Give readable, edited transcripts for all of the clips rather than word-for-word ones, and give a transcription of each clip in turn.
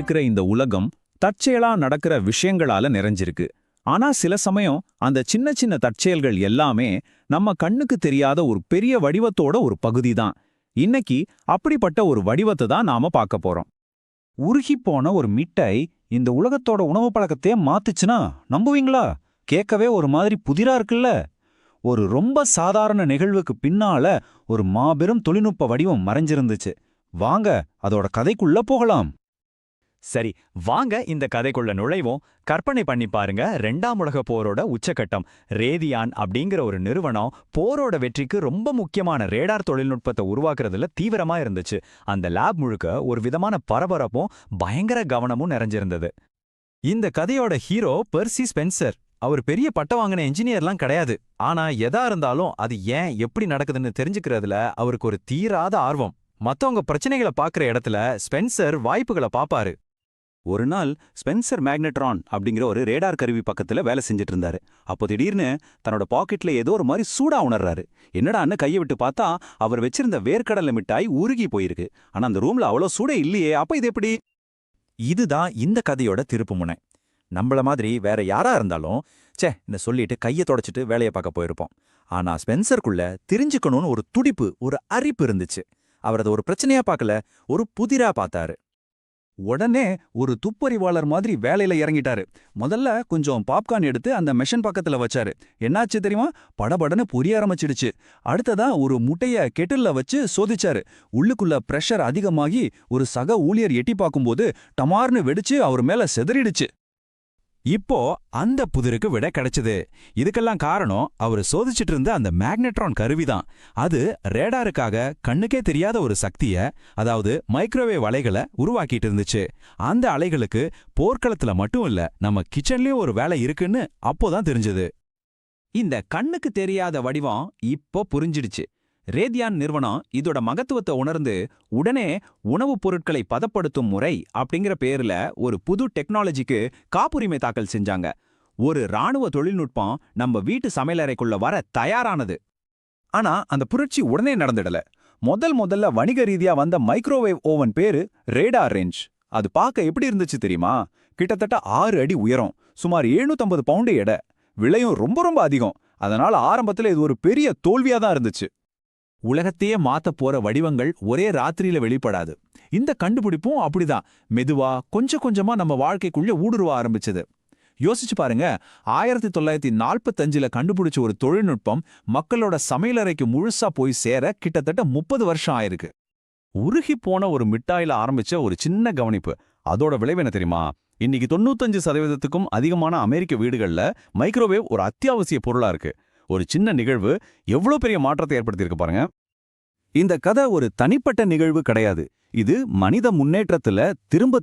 இருக்கிற இந்த உலகம் தற்செயலா நடக்கிற விஷயங்களால நிறைஞ்சிருக்கு. ஆனா சில சமயம் அந்த சின்ன சின்ன தற்செயல்கள் எல்லாமே நம்ம கண்ணுக்கு தெரியாத ஒரு பெரிய வடிவத்தோட ஒரு பகுதி தான். இன்னைக்கு அப்படிப்பட்ட ஒரு வடிவத்தை தான் நாம பார்க்க போறோம். உருகிப்போன ஒரு மிட்டாய் இந்த உலகத்தோட உணவு பழக்கத்தையே மாத்துச்சுன்னா நம்புவீங்களா? கேட்கவே ஒரு மாதிரி புதிரா இருக்குல்ல. ஒரு ரொம்ப சாதாரண நிகழ்வுக்கு பின்னால ஒரு மாபெரும் தொழில்நுட்ப வடிவம் மறைஞ்சிருந்துச்சு. வாங்க அதோட கதைக்குள்ள போகலாம். சரி, வாங்க இந்த கதைக்குள்ள நுழைவோம். கற்பனை பண்ணி பாருங்க, 2ஆம் உலகப் போரோட உச்சக்கட்டம். ரேதியான் அப்படிங்கிற ஒரு நிறுவனம் போரோட வெற்றிக்கு ரொம்ப முக்கியமான ரேடார் தொழில்நுட்பத்தை உருவாக்குறதுல தீவிரமா இருந்துச்சு. அந்த லேப் முழுக்க ஒரு விதமான பரபரப்பும் பயங்கர கவனமும் நிறைஞ்சிருந்தது. இந்த கதையோட ஹீரோ பெர்சி ஸ்பென்சர். அவர் பெரிய பட்டம் வாங்கின என்ஜினியர்லாம் கிடையாது. ஆனா எதா இருந்தாலும் அது ஏன் எப்படி நடக்குதுன்னு தெரிஞ்சுக்கிறதுல அவருக்கு ஒரு தீராத ஆர்வம். மத்தவங்க பிரச்சனைகளை பார்க்குற இடத்துல ஸ்பென்சர் வாய்ப்புகளை பாப்பாரு. ஒரு நாள் ஸ்பென்சர் மேக்னட்ரான் அப்படிங்கிற ஒரு ரேடார் கருவி பக்கத்துல வேலை செஞ்சுட்டு இருந்தாரு. அப்போ திடீர்னு தன்னோட பாக்கெட்ல ஏதோ ஒரு மாதிரி சூடா உணர்றாரு. என்னடான்னு கையை விட்டு பார்த்தா அவர் வச்சிருந்த வேர்க்கடலை மிட்டாய் உருகி போயிருக்கு. ஆனா அந்த ரூம்ல அவ்வளோ சூடே இல்லையே. அப்ப இது எப்படி? இதுதான் இந்த கதையோட திருப்புமுனை. நம்மள மாதிரி வேற யாரா இருந்தாலும் இந்த சொல்லிட்டு கையை தொடச்சிட்டு வேலையை பார்க்க போயிருப்போம். ஆனா ஸ்பென்சருக்குள்ள தெரிஞ்சுக்கணும்னு ஒரு துடிப்பு, ஒரு அரிப்பு இருந்துச்சு. அவர் அதை ஒரு பிரச்சனையா பார்க்கல, ஒரு புதிரா பார்த்தாரு. உடனே ஒரு துப்பறிவாளர் மாதிரி வேலையில இறங்கிட்டாரு. முதல்ல கொஞ்சம் பாப்கார்ன் எடுத்து அந்த மெஷின் பக்கத்துல வச்சாரு. என்னாச்சு தெரியுமா? படபடன்னு பொரிய ஆரம்பிச்சிடுச்சு. அடுத்ததா ஒரு முட்டைய கெட்டில்ல வச்சு சோதிச்சாரு. உள்ளுக்குள்ள பிரஷர் அதிகமாகி ஒரு சக ஊழியர் எட்டி பார்க்கும்போது டமார்னு வெடிச்சு அவர் மேல செதறிடுச்சு. இப்போ அந்த புதிருக்கு விட கிடைச்சது. இதுக்கெல்லாம் காரணம் அவரு சோதிச்சுட்டு இருந்த அந்த மேக்னட்ரான் கருவிதான். அது ரேடாருக்காக கண்ணுக்கே தெரியாத ஒரு சக்திய, அதாவது மைக்ரோவேவ் அலைகளை உருவாக்கிட்டு இருந்துச்சு. அந்த அலைகளுக்கு போர்க்களத்துல மட்டும் இல்ல, நம்ம கிச்சன்லயும் ஒரு வேலை இருக்குன்னு அப்போதான் தெரிஞ்சது. இந்த கண்ணுக்கு தெரியாத வடிவம் இப்போ புரிஞ்சிடுச்சு. ரேதியான் நிறுவனம் இதோட மகத்துவத்தை உணர்ந்து உடனே உணவுப் பொருட்களை பதப்படுத்தும் முறை அப்படிங்கிற பேர்ல ஒரு புது டெக்னாலஜிக்கு காப்புரிமை தாக்கல் செஞ்சாங்க. ஒரு ராணுவ தொழில்நுட்பம் நம்ம வீட்டு சமையலறைக்குள்ள வர தயாரானது. ஆனா அந்த புரட்சி உடனே நடந்துடல. முதல்ல வணிக ரீதியா வந்த மைக்ரோவேவ் ஓவன் பேரு ரேடார் ரேஞ்ச். அது பார்க்க எப்படி இருந்துச்சு தெரியுமா? கிட்டத்தட்ட 6 அடி உயரம், சுமார் 750 பவுண்டு எடை, விலையும் ரொம்ப அதிகம். அதனால ஆரம்பத்துல இது ஒரு பெரிய தோல்வியா தான் இருந்துச்சு. உலகத்தையே மாத்த போற வடிவங்கள் ஒரே ராத்திரியில வெளிப்படாது. இந்த கண்டுபிடிப்பும் அப்படிதான் மெதுவா கொஞ்சம் கொஞ்சமா நம்ம வாழ்க்கைக்குள்ள ஊடுருவ ஆரம்பிச்சது. யோசிச்சு பாருங்க, 1945ல கண்டுபிடிச்ச ஒரு தொழில்நுட்பம் மக்களோட சமையலறைக்கு முழுசா போய் சேர கிட்டத்தட்ட 30 வருஷம் ஆயிருக்கு. உருகி போன ஒரு மிட்டாயில ஆரம்பிச்ச ஒரு சின்ன கவனிப்பு, அதோட விளைவு என்ன தெரியுமா? இன்னைக்கு 95%க்கும் அதிகமான அமெரிக்க வீடுகள்ல மைக்ரோவேவ் ஒரு அத்தியாவசிய பொருளா இருக்கு. ஒரு சின்ன நிகழ்வு எவ்வளவு பெரிய மாற்றத்தை ஏற்படுத்தியிருக்கு பாருங்க. இந்த கதை ஒரு தனிப்பட்ட நிகழ்வு கிடையாது. இது மனித முன்னேற்றத்துல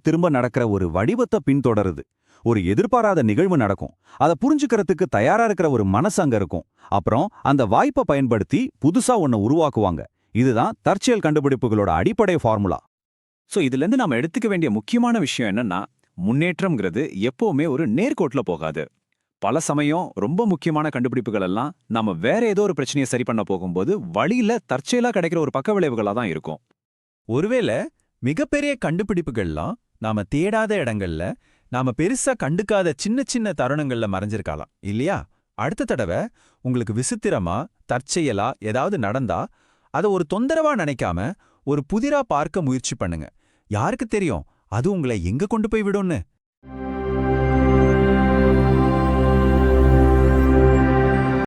திரும்ப நடக்கிற ஒரு வடிவத்தை பின்தொடருது. ஒரு எதிர்பாராத நிகழ்வு நடக்கும். அதை புரிஞ்சுக்கிறதுக்கு தயாரா இருக்கிற ஒரு மனசு அங்க இருக்கும். அப்புறம் அந்த வாய்ப்பை பயன்படுத்தி புதுசா ஒன்ன உருவாக்குவாங்க. இதுதான் தற்செயல் கண்டுபிடிப்புகளோட அடிப்படை ஃபார்முலா. இதுல இருந்து நாம எடுத்துக்க வேண்டிய முக்கியமான விஷயம் என்னன்னா, முன்னேற்றம்ங்கிறது எப்பவுமே ஒரு நேர்கோட்டுல போகாது. பல சமயம் ரொம்ப முக்கியமான கண்டுபிடிப்புகள் எல்லாம் நாம வேற ஏதோ ஒரு பிரச்சனையை சரி பண்ண போகும்போது வழியில தற்செயலா கிடைக்கிற ஒரு பக்க விளைவுகளா தான் இருக்கும். ஒருவேளை மிகப்பெரிய கண்டுபிடிப்புகள்லாம் நாம தேடாத இடங்கள்ல, நாம பெருசா கண்டுக்காத சின்ன சின்ன தருணங்கள்ல மறைஞ்சிருக்கலாம் இல்லையா? அடுத்த தடவை உங்களுக்கு விசித்திரமா தற்செயலா ஏதாவது நடந்தா அதை ஒரு தொந்தரவா நினைக்காம ஒரு புதிரா பார்க்க முயற்சி பண்ணுங்க. யாருக்கு தெரியும் அது உங்களை எங்க கொண்டு போய் விடும்னு?